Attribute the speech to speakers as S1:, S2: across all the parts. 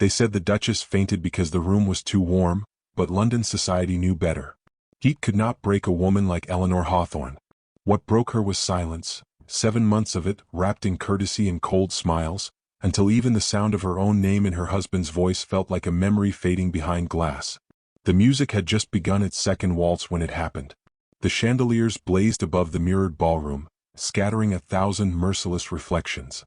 S1: They said the Duchess fainted because the room was too warm, but London society knew better. Heat could not break a woman like Eleanor Hawthorne. What broke her was silence, 7 months of it, wrapped in courtesy and cold smiles, until even the sound of her own name in her husband's voice felt like a memory fading behind glass. The music had just begun its second waltz when it happened. The chandeliers blazed above the mirrored ballroom, scattering 1,000 merciless reflections.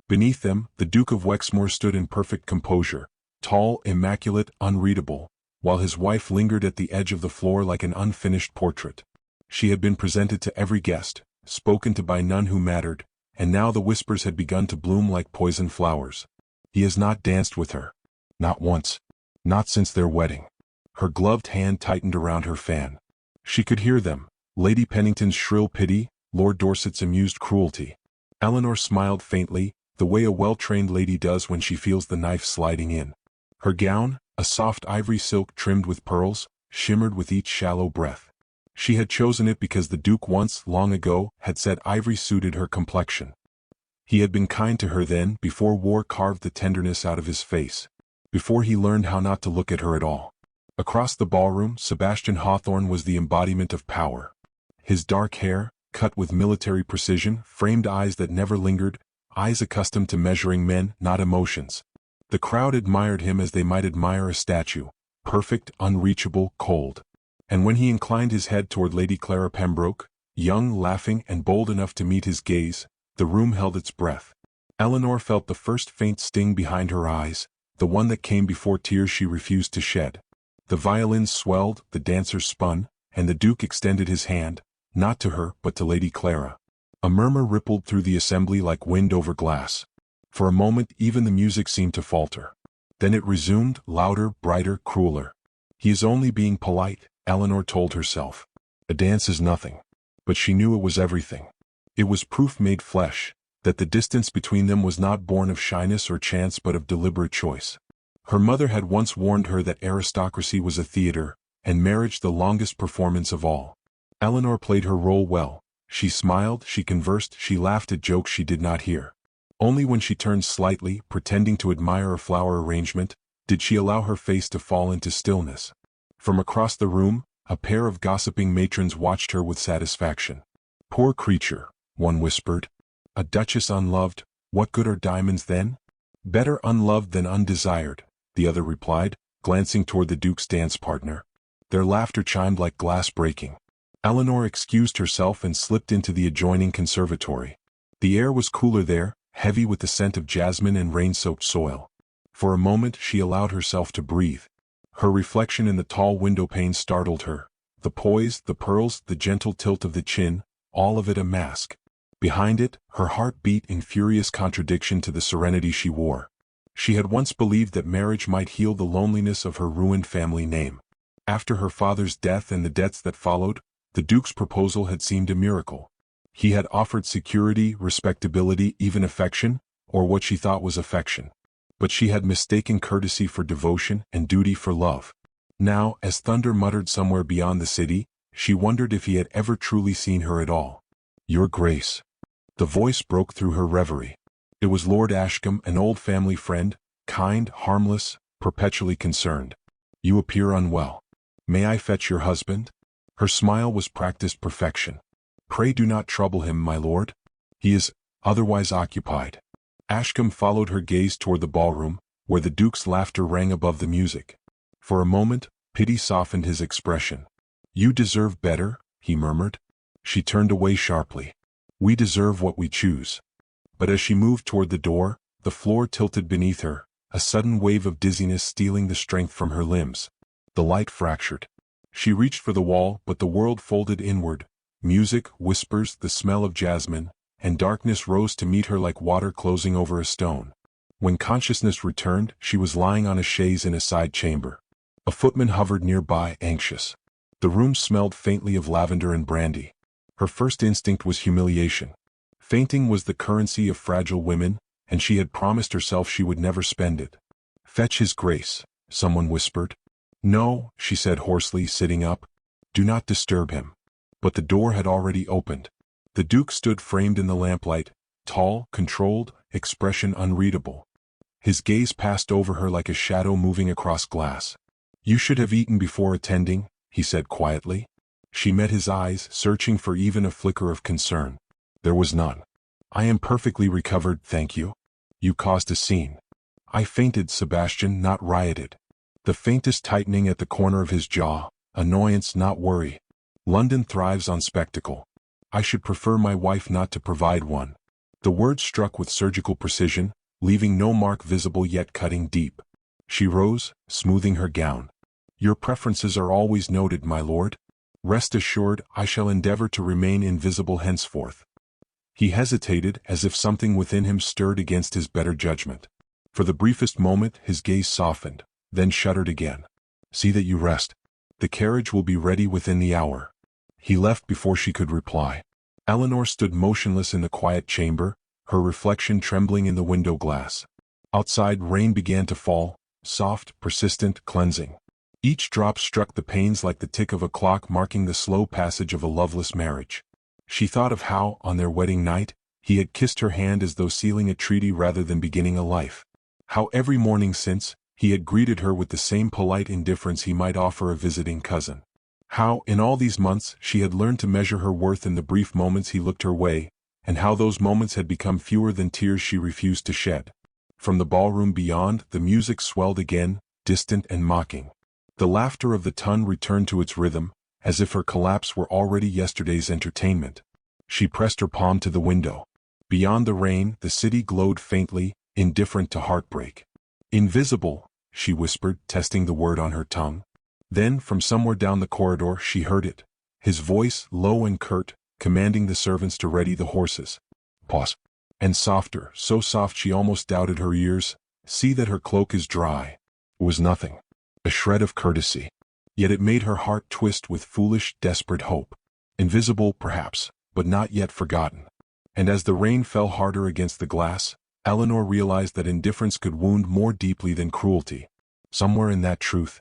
S1: Beneath them, the Duke of Wexmoor stood in perfect composure, tall, immaculate, unreadable, while his wife lingered at the edge of the floor like an unfinished portrait. She had been presented to every guest, spoken to by none who mattered, and now the whispers had begun to bloom like poison flowers. He has not danced with her. Not once. Not since their wedding. Her gloved hand tightened around her fan. She could hear them, Lady Pennington's shrill pity, Lord Dorset's amused cruelty. Eleanor smiled faintly, the way a well-trained lady does when she feels the knife sliding in. Her gown, a soft ivory silk trimmed with pearls, shimmered with each shallow breath. She had chosen it because the Duke once, long ago, had said ivory suited her complexion. He had been kind to her then, before war carved the tenderness out of his face. Before he learned how not to look at her at all. Across the ballroom, Sebastian Hawthorne was the embodiment of power. His dark hair, cut with military precision, framed eyes that never lingered, eyes accustomed to measuring men, not emotions. The crowd admired him as they might admire a statue, perfect, unreachable, cold. And when he inclined his head toward Lady Clara Pembroke, young, laughing, and bold enough to meet his gaze, the room held its breath. Eleanor felt the first faint sting behind her eyes, the one that came before tears she refused to shed. The violins swelled, the dancers spun, and the Duke extended his hand, not to her but to Lady Clara. A murmur rippled through the assembly like wind over glass. For a moment even the music seemed to falter. Then it resumed, louder, brighter, crueler. He is only being polite, Eleanor told herself. A dance is nothing. But she knew it was everything. It was proof made flesh, that the distance between them was not born of shyness or chance but of deliberate choice. Her mother had once warned her that aristocracy was a theater, and marriage the longest performance of all. Eleanor played her role well. She smiled, she conversed, she laughed at jokes she did not hear. Only when she turned slightly, pretending to admire a flower arrangement, did she allow her face to fall into stillness. From across the room, a pair of gossiping matrons watched her with satisfaction. Poor creature, one whispered. A duchess unloved, what good are diamonds then? Better unloved than undesired, the other replied, glancing toward the Duke's dance partner. Their laughter chimed like glass breaking. Eleanor excused herself and slipped into the adjoining conservatory. The air was cooler there, heavy with the scent of jasmine and rain-soaked soil. For a moment she allowed herself to breathe. Her reflection in the tall windowpane startled her. The poise, the pearls, the gentle tilt of the chin, all of it a mask. Behind it, her heart beat in furious contradiction to the serenity she wore. She had once believed that marriage might heal the loneliness of her ruined family name. After her father's death and the debts that followed, the Duke's proposal had seemed a miracle. He had offered security, respectability, even affection, or what she thought was affection. But she had mistaken courtesy for devotion and duty for love. Now, as thunder muttered somewhere beyond the city, she wondered if he had ever truly seen her at all. "Your Grace." The voice broke through her reverie. It was Lord Ashcombe, an old family friend, kind, harmless, perpetually concerned. "You appear unwell. May I fetch your husband?" Her smile was practiced perfection. "Pray do not trouble him, my lord. He is otherwise occupied." Ashcombe followed her gaze toward the ballroom, where the Duke's laughter rang above the music. For a moment, pity softened his expression. "You deserve better," he murmured. She turned away sharply. "We deserve what we choose." But as she moved toward the door, the floor tilted beneath her, a sudden wave of dizziness stealing the strength from her limbs. The light fractured. She reached for the wall, but the world folded inward. Music, whispers, the smell of jasmine, and darkness rose to meet her like water closing over a stone. When consciousness returned, she was lying on a chaise in a side chamber. A footman hovered nearby, anxious. The room smelled faintly of lavender and brandy. Her first instinct was humiliation. Fainting was the currency of fragile women, and she had promised herself she would never spend it. "Fetch his grace," someone whispered. "No," she said hoarsely, sitting up. "Do not disturb him." But the door had already opened. The Duke stood framed in the lamplight, tall, controlled, expression unreadable. His gaze passed over her like a shadow moving across glass. "You should have eaten before attending," he said quietly. She met his eyes, searching for even a flicker of concern. There was none. "I am perfectly recovered, thank you." "You caused a scene." "I fainted, Sebastian, not rioted." The faintest tightening at the corner of his jaw, annoyance, not worry. "London thrives on spectacle. I should prefer my wife not to provide one." The word struck with surgical precision, leaving no mark visible yet cutting deep. She rose, smoothing her gown. "Your preferences are always noted, my lord. Rest assured, I shall endeavor to remain invisible henceforth." He hesitated, as if something within him stirred against his better judgment. For the briefest moment his gaze softened, then shuddered again. "See that you rest. The carriage will be ready within the hour." He left before she could reply. Eleanor stood motionless in the quiet chamber, her reflection trembling in the window glass. Outside, rain began to fall, soft, persistent, cleansing. Each drop struck the panes like the tick of a clock marking the slow passage of a loveless marriage. She thought of how, on their wedding night, he had kissed her hand as though sealing a treaty rather than beginning a life. How every morning since, he had greeted her with the same polite indifference he might offer a visiting cousin. How, in all these months, she had learned to measure her worth in the brief moments he looked her way, and how those moments had become fewer than tears she refused to shed. From the ballroom beyond, the music swelled again, distant and mocking. The laughter of the ton returned to its rhythm, as if her collapse were already yesterday's entertainment. She pressed her palm to the window. Beyond the rain, the city glowed faintly, indifferent to heartbreak. "Invisible," she whispered, testing the word on her tongue. Then, from somewhere down the corridor, she heard it. His voice, low and curt, commanding the servants to ready the horses. Pause. And softer, so soft she almost doubted her ears. "See that her cloak is dry." It was nothing. A shred of courtesy. Yet it made her heart twist with foolish, desperate hope. Invisible, perhaps, but not yet forgotten. And as the rain fell harder against the glass, Eleanor realized that indifference could wound more deeply than cruelty. Somewhere in that truth,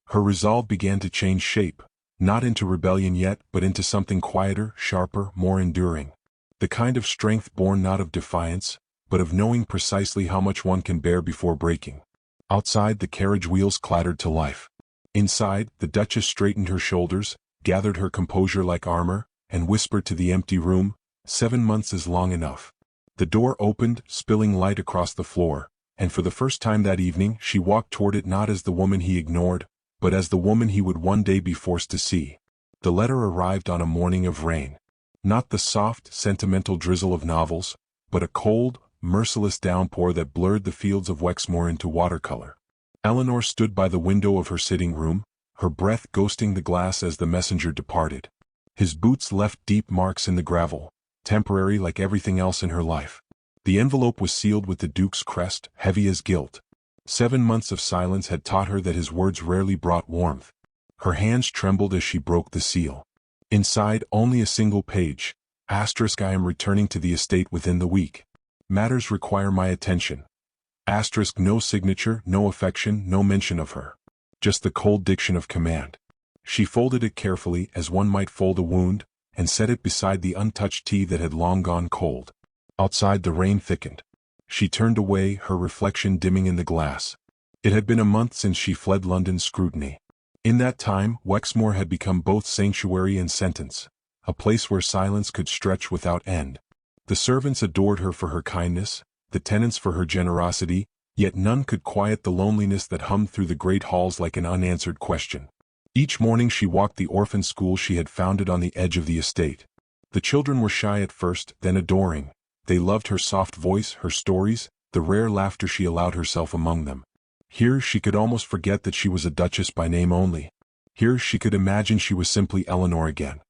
S1: her resolve began to change shape, not into rebellion yet, but into something quieter, sharper, more enduring. The kind of strength born not of defiance, but of knowing precisely how much one can bear before breaking. Outside, the carriage wheels clattered to life. Inside, the Duchess straightened her shoulders, gathered her composure like armor, and whispered to the empty room, "7 months is long enough." The door opened, spilling light across the floor, and for the first time that evening she walked toward it not as the woman he ignored, but as the woman he would one day be forced to see. The letter arrived on a morning of rain. Not the soft, sentimental drizzle of novels, but a cold, merciless downpour that blurred the fields of Wexmoor into watercolor. Eleanor stood by the window of her sitting room, her breath ghosting the glass as the messenger departed. His boots left deep marks in the gravel, temporary like everything else in her life. The envelope was sealed with the Duke's crest, heavy as guilt. 7 months of silence had taught her that his words rarely brought warmth. Her hands trembled as she broke the seal. Inside, only a single page. *, I am returning to the estate within the week. Matters require my attention. *, no signature, no affection, no mention of her. Just the cold diction of command. She folded it carefully, as one might fold a wound, and set it beside the untouched tea that had long gone cold. Outside, the rain thickened. She turned away, her reflection dimming in the glass. It had been a month since she fled London's scrutiny. In that time, Wexmoor had become both sanctuary and sentence, a place where silence could stretch without end. The servants adored her for her kindness, the tenants for her generosity, yet none could quiet the loneliness that hummed through the great halls like an unanswered question. Each morning she walked the orphan school she had founded on the edge of the estate. The children were shy at first, then adoring. They loved her soft voice, her stories, the rare laughter she allowed herself among them. Here she could almost forget that she was a duchess by name only. Here she could imagine she was simply Eleanor again.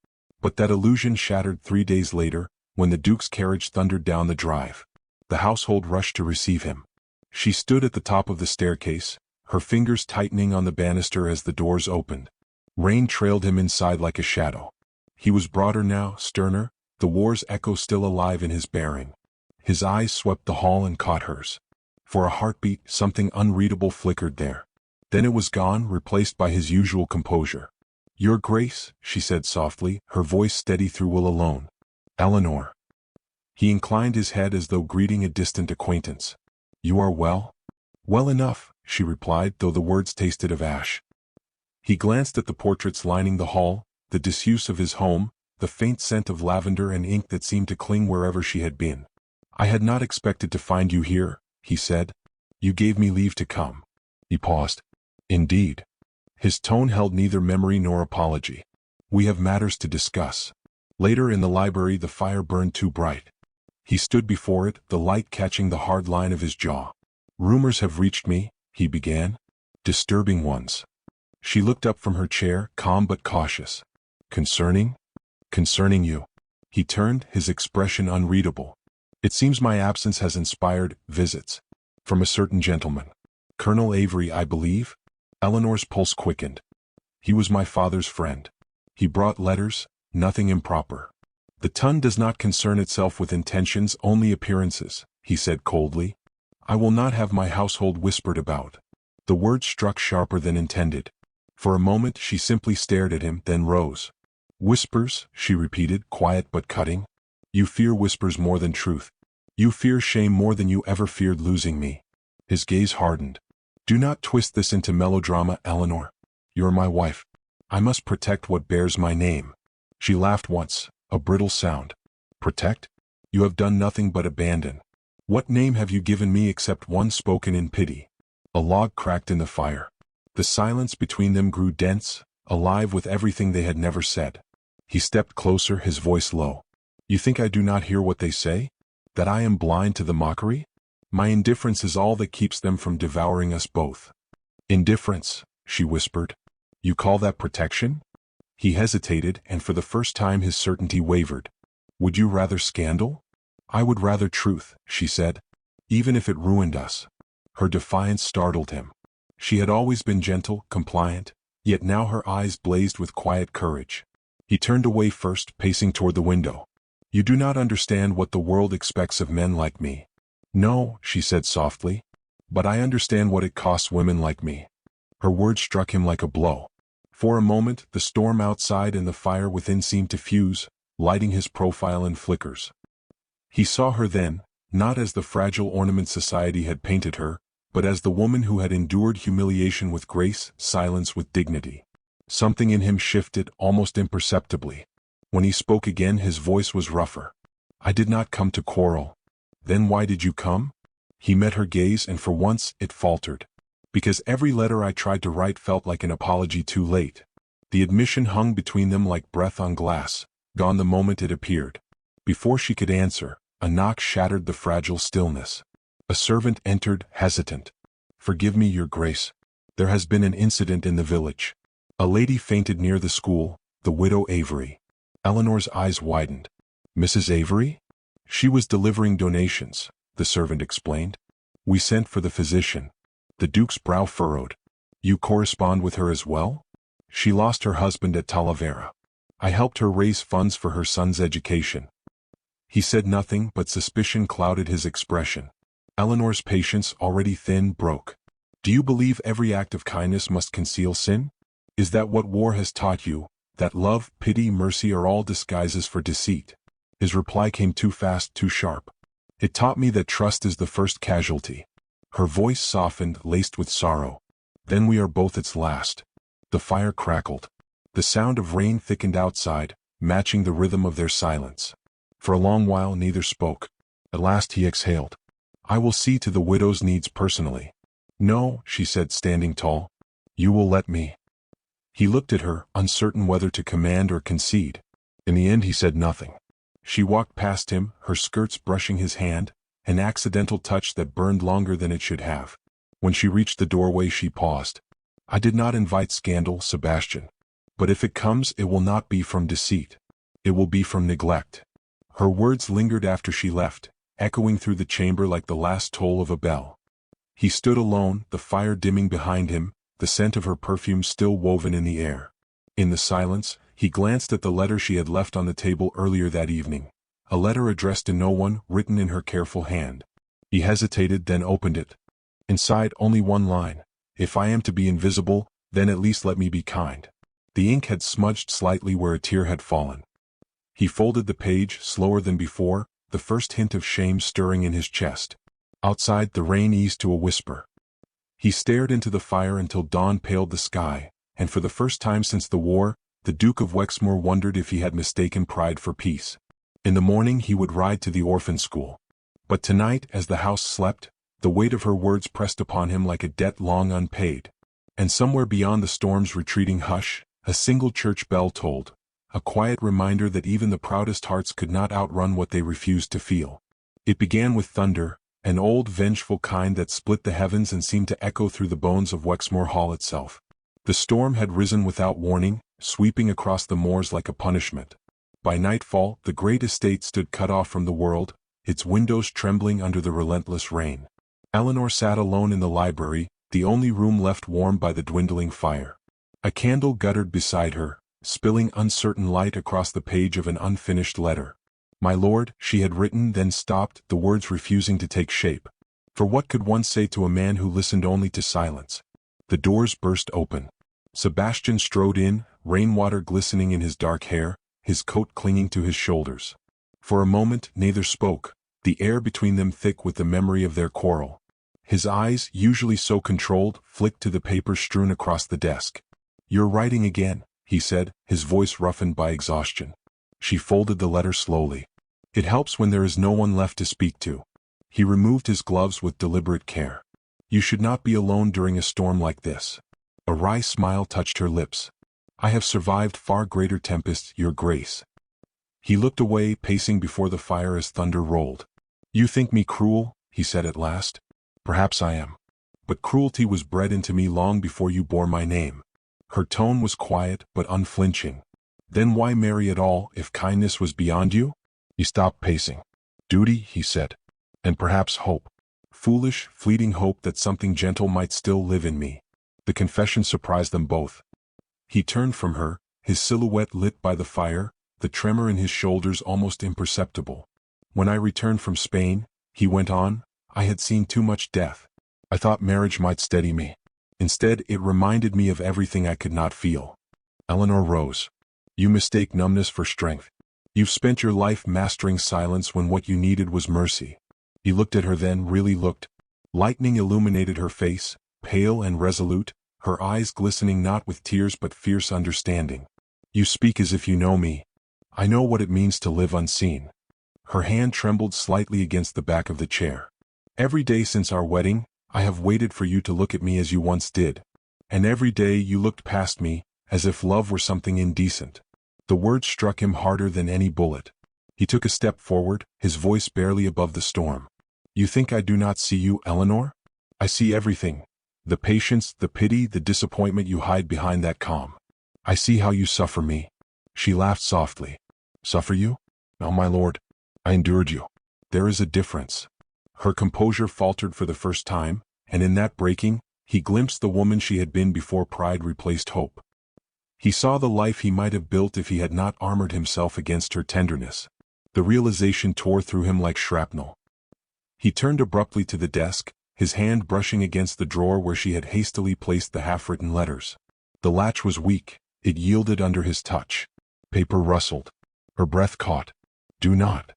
S1: But that illusion shattered 3 days later, when the Duke's carriage thundered down the drive. The household rushed to receive him. She stood at the top of the staircase, her fingers tightening on the banister as the doors opened. Rain trailed him inside like a shadow. He was broader now, sterner, the war's echo still alive in his bearing. His eyes swept the hall and caught hers. For a heartbeat, something unreadable flickered there. Then it was gone, replaced by his usual composure. "Your Grace," she said softly, her voice steady through will alone. "Eleanor." He inclined his head as though greeting a distant acquaintance. "You are well?" Well enough, she replied, though the words tasted of ash. He glanced at the portraits lining the hall, the disuse of his home, the faint scent of lavender and ink that seemed to cling wherever she had been. I had not expected to find you here, he said. You gave me leave to come. He paused. Indeed. His tone held neither memory nor apology. We have matters to discuss. Later in the library the fire burned too bright. He stood before it, the light catching the hard line of his jaw. Rumors have reached me, he began. Disturbing ones. She looked up from her chair, calm but cautious. Concerning? Concerning you. He turned, his expression unreadable. It seems my absence has inspired visits. From a certain gentleman. Colonel Avery, I believe? Eleanor's pulse quickened. He was my father's friend. He brought letters, nothing improper. The tongue does not concern itself with intentions, only appearances, he said coldly. I will not have my household whispered about. The word struck sharper than intended. For a moment she simply stared at him, then rose. Whispers, she repeated, quiet but cutting. You fear whispers more than truth. You fear shame more than you ever feared losing me. His gaze hardened. Do not twist this into melodrama, Eleanor. You're my wife. I must protect what bears my name. She laughed once, a brittle sound. Protect? You have done nothing but abandon. What name have you given me except one spoken in pity? A log cracked in the fire. The silence between them grew dense, alive with everything they had never said. He stepped closer, his voice low. You think I do not hear what they say? That I am blind to the mockery? My indifference is all that keeps them from devouring us both. Indifference, she whispered. You call that protection? He hesitated, and for the first time his certainty wavered. Would you rather scandal? I would rather truth, she said. Even if it ruined us. Her defiance startled him. She had always been gentle, compliant, yet now her eyes blazed with quiet courage. He turned away first, pacing toward the window. You do not understand what the world expects of men like me. No, she said softly. But I understand what it costs women like me. Her words struck him like a blow. For a moment, the storm outside and the fire within seemed to fuse, lighting his profile in flickers. He saw her then, not as the fragile ornament society had painted her, but as the woman who had endured humiliation with grace, silence with dignity. Something in him shifted, almost imperceptibly. When he spoke again, his voice was rougher. I did not come to quarrel. Then why did you come? He met her gaze, and for once, it faltered. Because every letter I tried to write felt like an apology too late. The admission hung between them like breath on glass, gone the moment it appeared. Before she could answer, a knock shattered the fragile stillness. A servant entered, hesitant. Forgive me, Your Grace. There has been an incident in the village. A lady fainted near the school, the widow Avery. Eleanor's eyes widened. Mrs. Avery? She was delivering donations, the servant explained. We sent for the physician. The Duke's brow furrowed. You correspond with her as well? She lost her husband at Talavera. I helped her raise funds for her son's education. He said nothing, but suspicion clouded his expression. Eleanor's patience, already thin, broke. Do you believe every act of kindness must conceal sin? Is that what war has taught you, that love, pity, mercy are all disguises for deceit? His reply came too fast, too sharp. It taught me that trust is the first casualty. Her voice softened, laced with sorrow. Then we are both its last. The fire crackled. The sound of rain thickened outside, matching the rhythm of their silence. For a long while neither spoke. At last he exhaled. I will see to the widow's needs personally. No, she said, standing tall. You will let me. He looked at her, uncertain whether to command or concede. In the end he said nothing. She walked past him, her skirts brushing his hand, an accidental touch that burned longer than it should have. When she reached the doorway she paused. I did not invite scandal, Sebastian. But if it comes, it will not be from deceit. It will be from neglect. Her words lingered after she left, echoing through the chamber like the last toll of a bell. He stood alone, the fire dimming behind him, the scent of her perfume still woven in the air. In the silence, he glanced at the letter she had left on the table earlier that evening. A letter addressed to no one, written in her careful hand. He hesitated, then opened it. Inside, only one line. If I am to be invisible, then at least let me be kind. The ink had smudged slightly where a tear had fallen. He folded the page, slower than before, the first hint of shame stirring in his chest. Outside, the rain eased to a whisper. He stared into the fire until dawn paled the sky, and for the first time since the war, the Duke of Wexmoor wondered if he had mistaken pride for peace. In the morning he would ride to the orphan school. But tonight, as the house slept, the weight of her words pressed upon him like a debt long unpaid. And somewhere beyond the storm's retreating hush, a single church bell tolled, a quiet reminder that even the proudest hearts could not outrun what they refused to feel. It began with thunder, an old vengeful kind that split the heavens and seemed to echo through the bones of Wexmoor Hall itself. The storm had risen without warning, sweeping across the moors like a punishment. By nightfall, the great estate stood cut off from the world, its windows trembling under the relentless rain. Eleanor sat alone in the library, the only room left warm by the dwindling fire. A candle guttered beside her, spilling uncertain light across the page of an unfinished letter. "My lord," she had written, then stopped, the words refusing to take shape. For what could one say to a man who listened only to silence? The doors burst open. Sebastian strode in, rainwater glistening in his dark hair, his coat clinging to his shoulders. For a moment neither spoke, the air between them thick with the memory of their quarrel. His eyes, usually so controlled, flicked to the papers strewn across the desk. "You're writing again," he said, his voice roughened by exhaustion. She folded the letter slowly. "It helps when there is no one left to speak to." He removed his gloves with deliberate care. "You should not be alone during a storm like this." A wry smile touched her lips. "I have survived far greater tempests, your grace." He looked away, pacing before the fire as thunder rolled. "You think me cruel," he said at last. "Perhaps I am. But cruelty was bred into me long before you bore my name." Her tone was quiet but unflinching. "Then why marry at all, if kindness was beyond you?" He stopped pacing. "Duty," he said. "And perhaps hope. Foolish, fleeting hope that something gentle might still live in me." The confession surprised them both. He turned from her, his silhouette lit by the fire, the tremor in his shoulders almost imperceptible. "When I returned from Spain," he went on, "I had seen too much death. I thought marriage might steady me. Instead, it reminded me of everything I could not feel." Eleanor rose. "You mistake numbness for strength. You've spent your life mastering silence when what you needed was mercy." He looked at her then, really looked. Lightning illuminated her face, pale and resolute, her eyes glistening not with tears but fierce understanding. "You speak as if you know me. I know what it means to live unseen." Her hand trembled slightly against the back of the chair. "Every day since our wedding, I have waited for you to look at me as you once did. And every day you looked past me, as if love were something indecent." The words struck him harder than any bullet. He took a step forward, his voice barely above the storm. "You think I do not see you, Eleanor? I see everything. The patience, the pity, the disappointment you hide behind that calm. I see how you suffer me." She laughed softly. "Suffer you? Oh, my lord. I endured you. There is a difference." Her composure faltered for the first time, and in that breaking, he glimpsed the woman she had been before pride replaced hope. He saw the life he might have built if he had not armored himself against her tenderness. The realization tore through him like shrapnel. He turned abruptly to the desk, his hand brushing against the drawer where she had hastily placed the half-written letters. The latch was weak, it yielded under his touch. Paper rustled. Her breath caught. "Do not."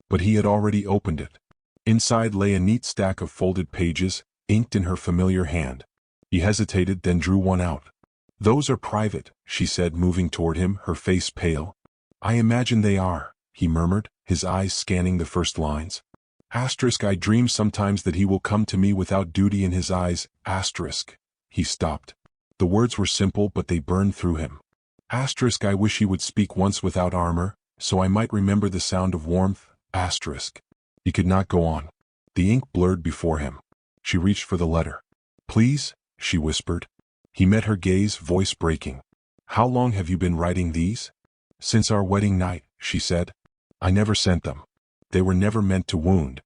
S1: But he had already opened it. Inside lay a neat stack of folded pages, inked in her familiar hand. He hesitated, then drew one out. "Those are private," she said, moving toward him, her face pale. "I imagine they are," he murmured, his eyes scanning the first lines. "I dream sometimes that he will come to me without duty in his eyes, He stopped. The words were simple, but they burned through him. "I wish he would speak once without armor, so I might remember the sound of warmth, He could not go on. The ink blurred before him. She reached for the letter. "Please," she whispered. He met her gaze, voice breaking. "How long have you been writing these?" "Since our wedding night," she said. "I never sent them. They were never meant to wound."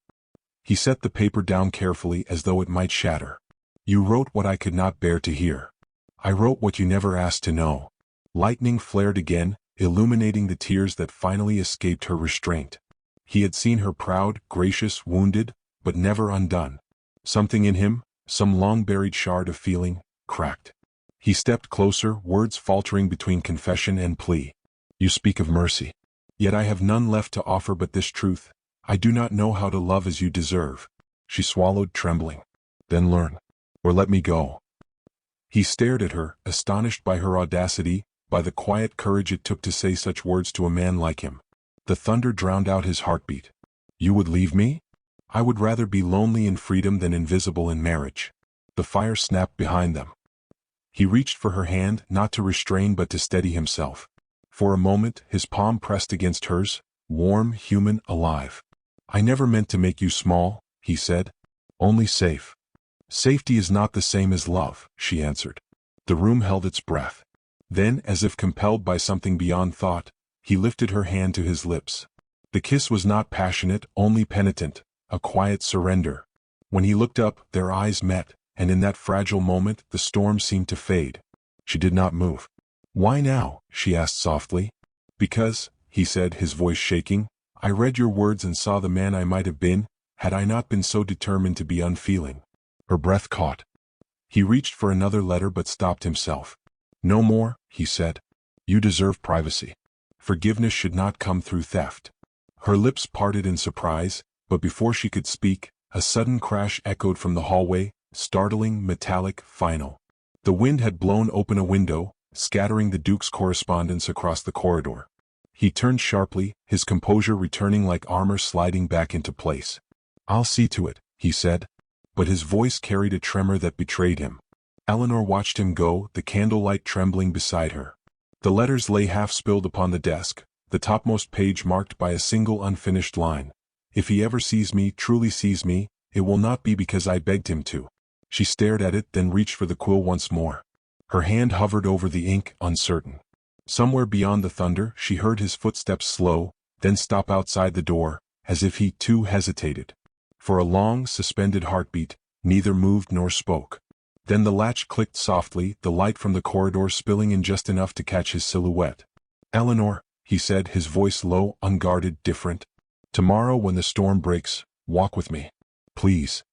S1: He set the paper down carefully as though it might shatter. "You wrote what I could not bear to hear. I wrote what you never asked to know." Lightning flared again, illuminating the tears that finally escaped her restraint. He had seen her proud, gracious, wounded, but never undone. Something in him, some long-buried shard of feeling, cracked. He stepped closer, words faltering between confession and plea. "You speak of mercy. Yet I have none left to offer but this truth. I do not know how to love as you deserve." She swallowed, trembling. "Then learn. Or let me go." He stared at her, astonished by her audacity, by the quiet courage it took to say such words to a man like him. The thunder drowned out his heartbeat. "You would leave me? I would rather be lonely in freedom than invisible in marriage." The fire snapped behind them. He reached for her hand, not to restrain but to steady himself. For a moment, his palm pressed against hers, warm, human, alive. "I never meant to make you small," he said. "Only safe." "Safety is not the same as love," she answered. The room held its breath. Then, as if compelled by something beyond thought, he lifted her hand to his lips. The kiss was not passionate, only penitent, a quiet surrender. When he looked up, their eyes met, and in that fragile moment the storm seemed to fade. She did not move. "Why now?" she asked softly. "Because," he said, his voice shaking, "I read your words and saw the man I might have been, had I not been so determined to be unfeeling." Her breath caught. He reached for another letter but stopped himself. "No more," he said. "You deserve privacy. Forgiveness should not come through theft." Her lips parted in surprise, but before she could speak, a sudden crash echoed from the hallway, startling, metallic, final. The wind had blown open a window, scattering the Duke's correspondence across the corridor. He turned sharply, his composure returning like armor sliding back into place. "I'll see to it," he said. But his voice carried a tremor that betrayed him. Eleanor watched him go, the candlelight trembling beside her. The letters lay half-spilled upon the desk, the topmost page marked by a single unfinished line. "If he ever sees me, truly sees me, it will not be because I begged him to." She stared at it, then reached for the quill once more. Her hand hovered over the ink, uncertain. Somewhere beyond the thunder, she heard his footsteps slow, then stop outside the door, as if he, too, hesitated. For a long, suspended heartbeat, neither moved nor spoke. Then the latch clicked softly, the light from the corridor spilling in just enough to catch his silhouette. "Eleanor," he said, his voice low, unguarded, different. "Tomorrow when the storm breaks, walk with me. Please."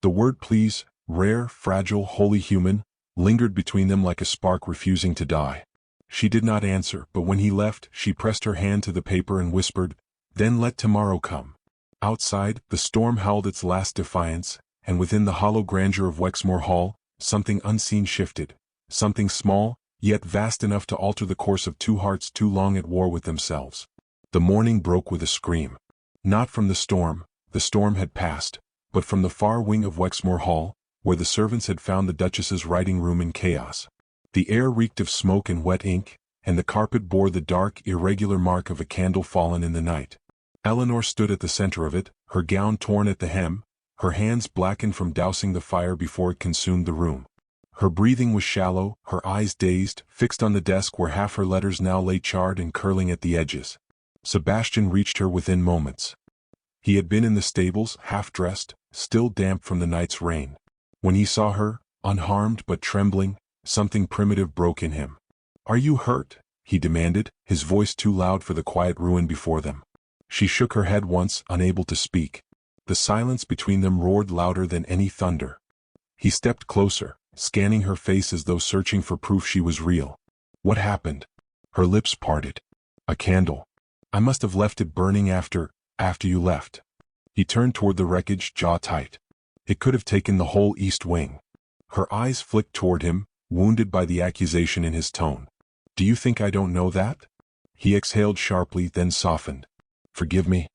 S1: The word please, rare, fragile, wholly human, lingered between them like a spark refusing to die. She did not answer, but when he left, she pressed her hand to the paper and whispered, "Then let tomorrow come." Outside, the storm howled its last defiance, and within the hollow grandeur of Wexmore Hall, something unseen shifted, something small, yet vast enough to alter the course of two hearts too long at war with themselves. The morning broke with a scream. Not from the storm had passed, but from the far wing of Wexmore Hall, where the servants had found the Duchess's writing room in chaos. The air reeked of smoke and wet ink, and the carpet bore the dark, irregular mark of a candle fallen in the night. Eleanor stood at the center of it, her gown torn at the hem, her hands blackened from dousing the fire before it consumed the room. Her breathing was shallow, her eyes dazed, fixed on the desk where half her letters now lay charred and curling at the edges. Sebastian reached her within moments. He had been in the stables, half-dressed, still damp from the night's rain. When he saw her, unharmed but trembling, something primitive broke in him. "Are you hurt?" he demanded, his voice too loud for the quiet ruin before them. She shook her head once, unable to speak. The silence between them roared louder than any thunder. He stepped closer, scanning her face as though searching for proof she was real. "What happened?" Her lips parted. "A candle. I must have left it burning after you left." He turned toward the wreckage, jaw tight. "It could have taken the whole east wing." Her eyes flicked toward him, wounded by the accusation in his tone. "Do you think I don't know that?" He exhaled sharply, then softened. "Forgive me.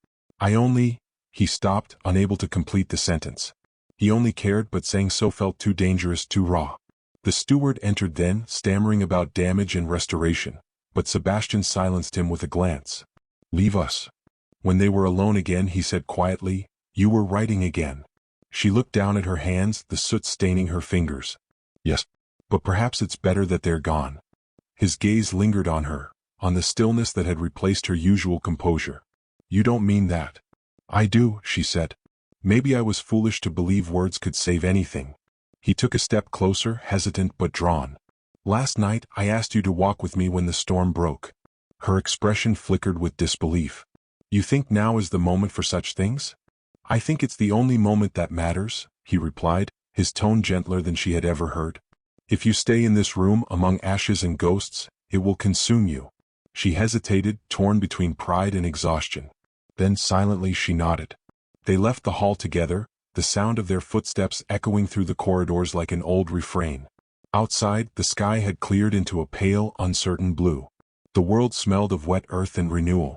S1: He stopped, unable to complete the sentence. He only cared, but saying so felt too dangerous, too raw. The steward entered then, stammering about damage and restoration, but Sebastian silenced him with a glance. "Leave us." When they were alone again, he said quietly, "You were writing again." She looked down at her hands, the soot staining her fingers. "Yes, but perhaps it's better that they're gone." His gaze lingered on her, on the stillness that had replaced her usual composure. "You don't mean that." "I do," she said. "Maybe I was foolish to believe words could save anything." He took a step closer, hesitant but drawn. "Last night, I asked you to walk with me when the storm broke." Her expression flickered with disbelief. "You think now is the moment for such things?" "I think it's the only moment that matters," he replied, his tone gentler than she had ever heard. "If you stay in this room among ashes and ghosts, it will consume you." She hesitated, torn between pride and exhaustion. Then silently she nodded. They left the hall together, the sound of their footsteps echoing through the corridors like an old refrain. Outside, the sky had cleared into a pale, uncertain blue. The world smelled of wet earth and renewal.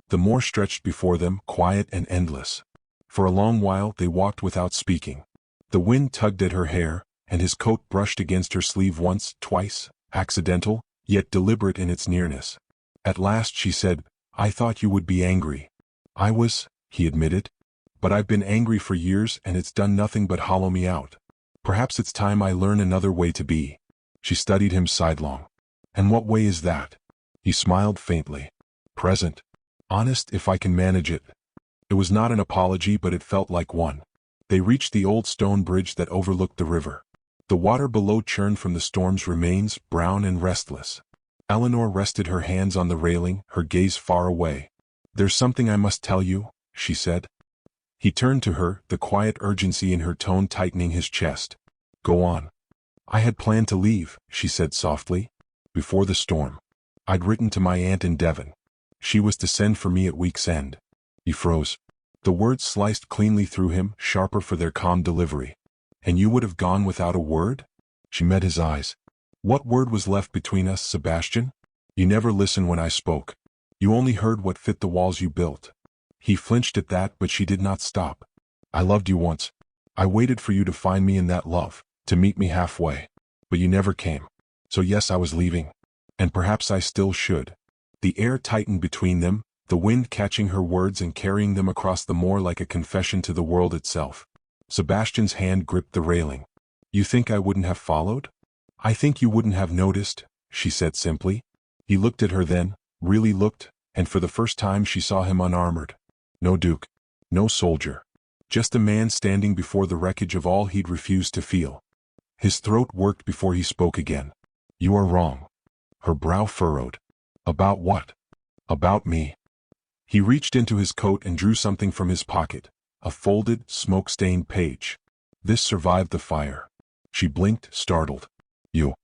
S1: The moor stretched before them, quiet and endless. For a long while they walked without speaking. The wind tugged at her hair, and his coat brushed against her sleeve once, twice, accidental, yet deliberate in its nearness. At last she said, "I thought you would be angry." "I was," he admitted. "But I've been angry for years and it's done nothing but hollow me out. Perhaps it's time I learn another way to be." She studied him sidelong. "And what way is that?" He smiled faintly. "Present. Honest if I can manage it." It was not an apology, but it felt like one. They reached the old stone bridge that overlooked the river. The water below churned from the storm's remains, brown and restless. Eleanor rested her hands on the railing, her gaze far away. "There's something I must tell you," she said. He turned to her, the quiet urgency in her tone tightening his chest. "Go on." "I had planned to leave," she said softly. "Before the storm. I'd written to my aunt in Devon. She was to send for me at week's end." He froze. The words sliced cleanly through him, sharper for their calm delivery. "And you would have gone without a word?" She met his eyes. "What word was left between us, Sebastian? You never listened when I spoke. You only heard what fit the walls you built." He flinched at that, but she did not stop. "I loved you once. I waited for you to find me in that love, to meet me halfway. But you never came. So yes, I was leaving. And perhaps I still should." The air tightened between them, the wind catching her words and carrying them across the moor like a confession to the world itself. Sebastian's hand gripped the railing. "You think I wouldn't have followed?" "I think you wouldn't have noticed," she said simply. He looked at her then, really looked, and for the first time she saw him unarmored. No duke. No soldier. Just a man standing before the wreckage of all he'd refused to feel. His throat worked before he spoke again. "You are wrong." Her brow furrowed. "About what?" "About me." He reached into his coat and drew something from his pocket. A folded, smoke-stained page. "This survived the fire." She blinked, startled. "You."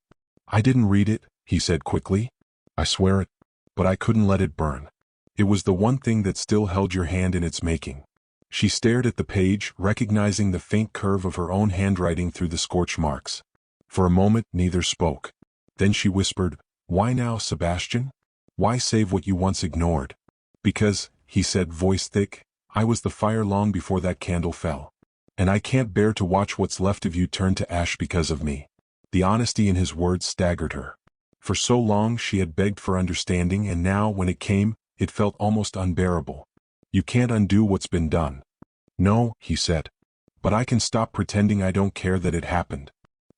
S1: "I didn't read it," he said quickly. "I swear it. But I couldn't let it burn. It was the one thing that still held your hand in its making." She stared at the page, recognizing the faint curve of her own handwriting through the scorch marks. For a moment neither spoke. Then she whispered, "Why now, Sebastian? Why save what you once ignored?" "Because," he said, voice thick, "I was the fire long before that candle fell. And I can't bear to watch what's left of you turn to ash because of me." The honesty in his words staggered her. For so long she had begged for understanding, and now, when it came, it felt almost unbearable. "You can't undo what's been done." "No," he said. "But I can stop pretending I don't care that it happened."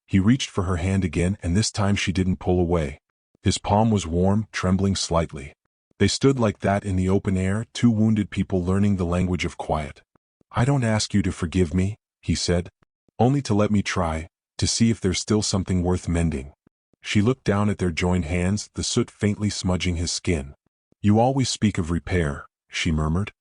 S1: He reached for her hand again, and this time she didn't pull away. His palm was warm, trembling slightly. They stood like that in the open air, two wounded people learning the language of quiet. "I don't ask you to forgive me," he said. "Only to let me try, to see if there's still something worth mending." She looked down at their joined hands, the soot faintly smudging his skin. "You always speak of repair," she murmured.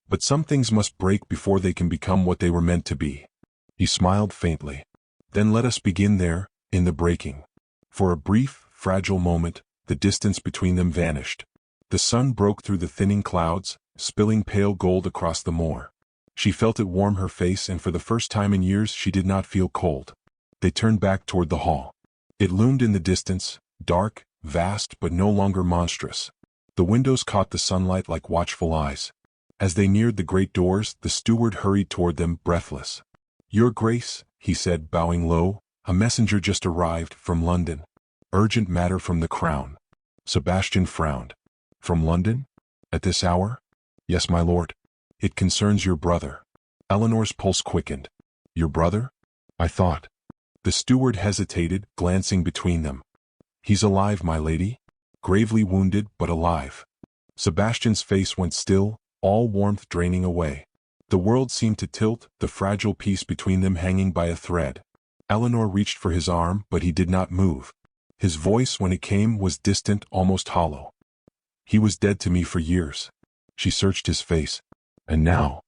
S1: "But some things must break before they can become what they were meant to be." He smiled faintly. "Then let us begin there, in the breaking." For a brief, fragile moment, the distance between them vanished. The sun broke through the thinning clouds, spilling pale gold across the moor. She felt it warm her face, and for the first time in years she did not feel cold. They turned back toward the hall. It loomed in the distance, dark, vast, but no longer monstrous. The windows caught the sunlight like watchful eyes. As they neared the great doors, the steward hurried toward them, breathless. "Your Grace," he said, bowing low, "a messenger just arrived, from London. Urgent matter from the Crown." Sebastian frowned. "From London? At this hour?" "Yes, my lord. It concerns your brother." Eleanor's pulse quickened. "Your brother? I thought—" The steward hesitated, glancing between them. "He's alive, my lady. Gravely wounded, but alive." Sebastian's face went still, all warmth draining away. The world seemed to tilt, the fragile peace between them hanging by a thread. Eleanor reached for his arm, but he did not move. His voice, when it came, was distant, almost hollow. "He was dead to me for years." She searched his face. "And now?"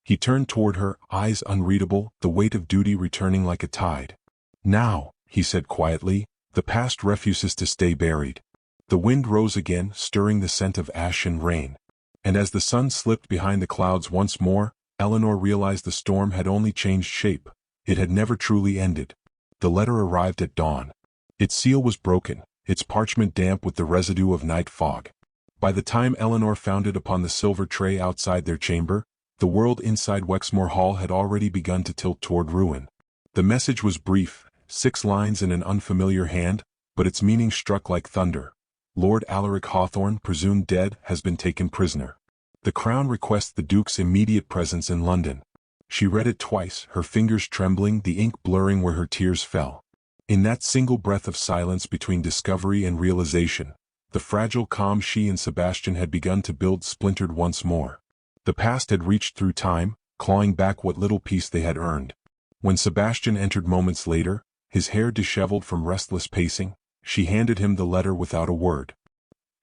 S1: He turned toward her, eyes unreadable, the weight of duty returning like a tide. "Now," he said quietly, "the past refuses to stay buried." The wind rose again, stirring the scent of ash and rain. And as the sun slipped behind the clouds once more, Eleanor realized the storm had only changed shape. It had never truly ended. The letter arrived at dawn. Its seal was broken, its parchment damp with the residue of night fog. By the time Eleanor found it upon the silver tray outside their chamber, the world inside Wexmore Hall had already begun to tilt toward ruin. The message was brief, 6 lines in an unfamiliar hand, but its meaning struck like thunder. Lord Alaric Hawthorne, presumed dead, has been taken prisoner. The Crown requests the Duke's immediate presence in London. She read it twice, her fingers trembling, the ink blurring where her tears fell. In that single breath of silence between discovery and realization, the fragile calm she and Sebastian had begun to build splintered once more. The past had reached through time, clawing back what little peace they had earned. When Sebastian entered moments later, his hair disheveled from restless pacing, she handed him the letter without a word.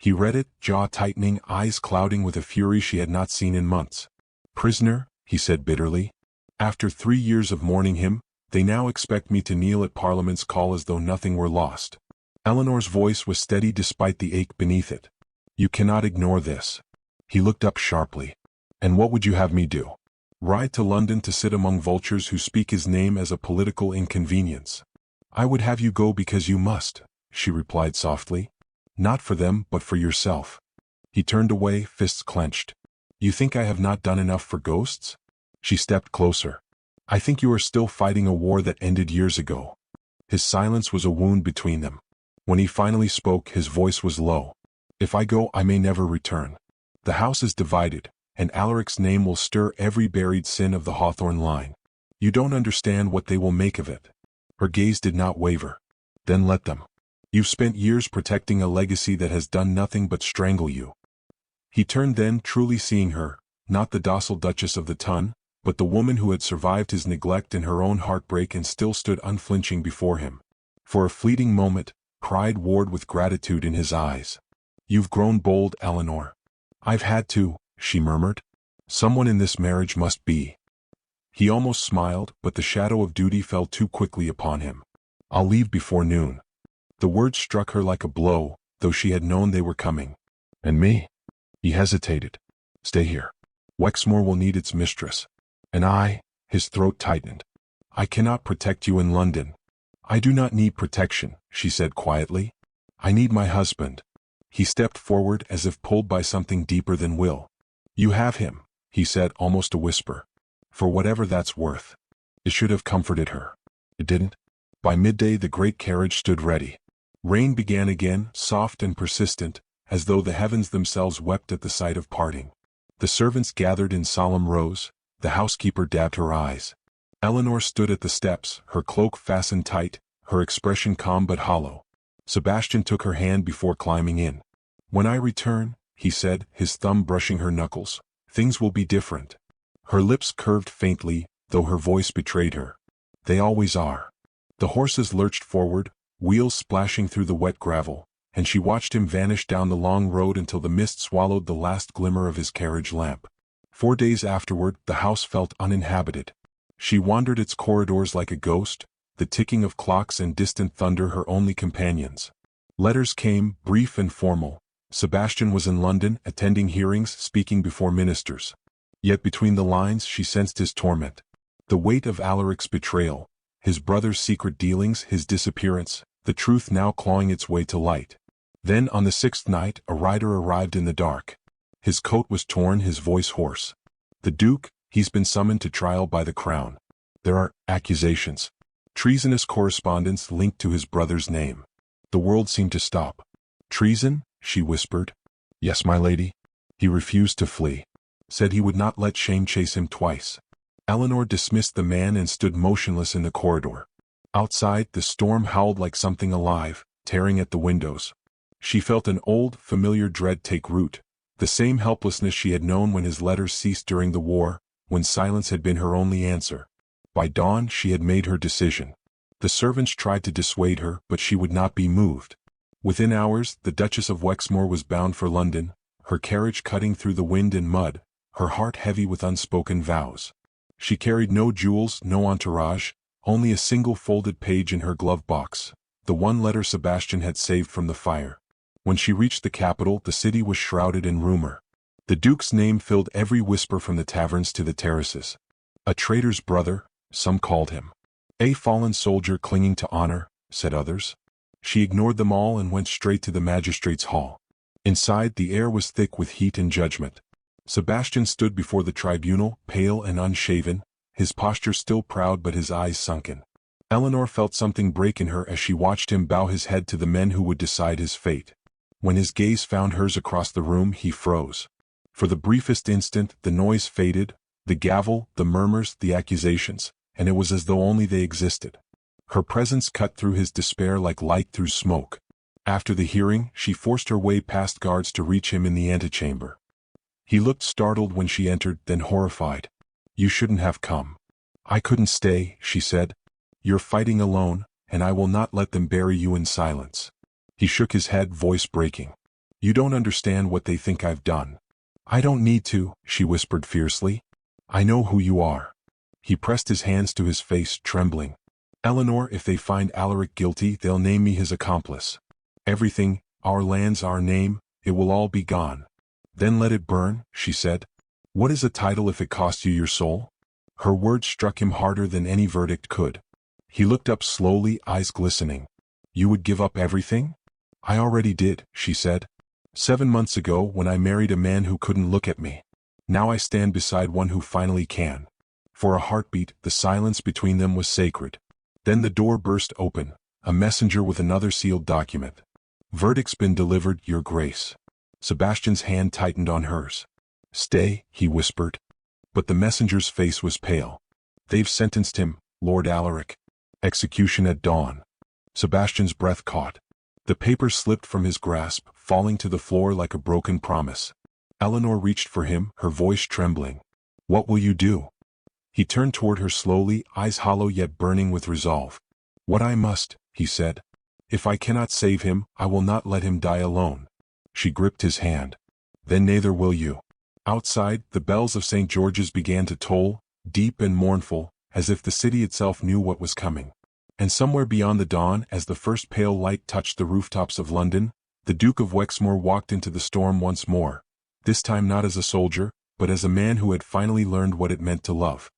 S1: He read it, jaw tightening, eyes clouding with a fury she had not seen in months. "Prisoner," he said bitterly. "After 3 years of mourning him, they now expect me to kneel at Parliament's call as though nothing were lost." Eleanor's voice was steady despite the ache beneath it. "You cannot ignore this." He looked up sharply. "And what would you have me do? Ride to London to sit among vultures who speak his name as a political inconvenience?" "I would have you go because you must," she replied softly. "Not for them, but for yourself." He turned away, fists clenched. "You think I have not done enough for ghosts?" She stepped closer. "I think you are still fighting a war that ended years ago." His silence was a wound between them. When he finally spoke, his voice was low. "If I go, I may never return. The house is divided, and Alaric's name will stir every buried sin of the Hawthorne line. You don't understand what they will make of it." Her gaze did not waver. "Then let them. You've spent years protecting a legacy that has done nothing but strangle you." He turned then, truly seeing her, not the docile Duchess of the Ton, but the woman who had survived his neglect and her own heartbreak and still stood unflinching before him. For a fleeting moment, pride warred with gratitude in his eyes. "You've grown bold, Eleanor." "I've had to," she murmured. "Someone in this marriage must be." He almost smiled, but the shadow of duty fell too quickly upon him. "I'll leave before noon." The words struck her like a blow, though she had known they were coming. "And me?" He hesitated. "Stay here. Wexmore will need its mistress. And I," his throat tightened. "I cannot protect you in London." "I do not need protection," she said quietly. "I need my husband." He stepped forward as if pulled by something deeper than will. "You have him," he said, almost a whisper. "For whatever that's worth." It should have comforted her. It didn't. By midday the great carriage stood ready. Rain began again, soft and persistent, as though the heavens themselves wept at the sight of parting. The servants gathered in solemn rows, the housekeeper dabbed her eyes. Eleanor stood at the steps, her cloak fastened tight, her expression calm but hollow. Sebastian took her hand before climbing in. "When I return," he said, his thumb brushing her knuckles, "things will be different." Her lips curved faintly, though her voice betrayed her. "They always are." The horses lurched forward, wheels splashing through the wet gravel, and she watched him vanish down the long road until the mist swallowed the last glimmer of his carriage lamp. 4 days afterward, the house felt uninhabited. She wandered its corridors like a ghost, the ticking of clocks and distant thunder her only companions. Letters came, brief and formal. Sebastian was in London, attending hearings, speaking before ministers. Yet between the lines she sensed his torment. The weight of Alaric's betrayal, his brother's secret dealings, his disappearance, the truth now clawing its way to light. Then on the 6th night a rider arrived in the dark. His coat was torn, his voice hoarse. "The Duke, he's been summoned to trial by the Crown. There are accusations. Treasonous correspondence linked to his brother's name." The world seemed to stop. "Treason?" she whispered. "Yes, my lady." He refused to flee. Said he would not let shame chase him twice. Eleanor dismissed the man and stood motionless in the corridor. Outside, the storm howled like something alive, tearing at the windows. She felt an old, familiar dread take root, the same helplessness she had known when his letters ceased during the war, when silence had been her only answer. By dawn she had made her decision. The servants tried to dissuade her, but she would not be moved. Within hours, the Duchess of Wexmore was bound for London, her carriage cutting through the wind and mud, her heart heavy with unspoken vows. She carried no jewels, no entourage, only a single folded page in her glove box, the one letter Sebastian had saved from the fire. When she reached the capital, the city was shrouded in rumor. The Duke's name filled every whisper from the taverns to the terraces. A traitor's brother, some called him. A fallen soldier clinging to honor, said others. She ignored them all and went straight to the magistrate's hall. Inside, the air was thick with heat and judgment. Sebastian stood before the tribunal, pale and unshaven, his posture still proud but his eyes sunken. Eleanor felt something break in her as she watched him bow his head to the men who would decide his fate. When his gaze found hers across the room, he froze. For the briefest instant, the noise faded, the gavel, the murmurs, the accusations, and it was as though only they existed. Her presence cut through his despair like light through smoke. After the hearing, she forced her way past guards to reach him in the antechamber. He looked startled when she entered, then horrified. "You shouldn't have come." "I couldn't stay," she said. "You're fighting alone, and I will not let them bury you in silence." He shook his head, voice breaking. "You don't understand what they think I've done." "I don't need to," she whispered fiercely. "I know who you are." He pressed his hands to his face, trembling. "Eleanor, if they find Alaric guilty, they'll name me his accomplice. Everything, our lands, our name, it will all be gone." "Then let it burn," she said. "What is a title if it costs you your soul?" Her words struck him harder than any verdict could. He looked up slowly, eyes glistening. "You would give up everything?" "I already did," she said. 7 months ago, when I married a man who couldn't look at me. Now I stand beside one who finally can." For a heartbeat, the silence between them was sacred. Then the door burst open, a messenger with another sealed document. "Verdict's been delivered, Your Grace." Sebastian's hand tightened on hers. "Stay," he whispered. But the messenger's face was pale. "They've sentenced him, Lord Alaric. Execution at dawn." Sebastian's breath caught. The paper slipped from his grasp, falling to the floor like a broken promise. Eleanor reached for him, her voice trembling. "What will you do?" He turned toward her slowly, eyes hollow yet burning with resolve. "What I must," he said. "If I cannot save him, I will not let him die alone." She gripped his hand. "Then neither will you." Outside, the bells of St. George's began to toll, deep and mournful, as if the city itself knew what was coming. And somewhere beyond the dawn, as the first pale light touched the rooftops of London, the Duke of Wexmoor walked into the storm once more, this time not as a soldier, but as a man who had finally learned what it meant to love.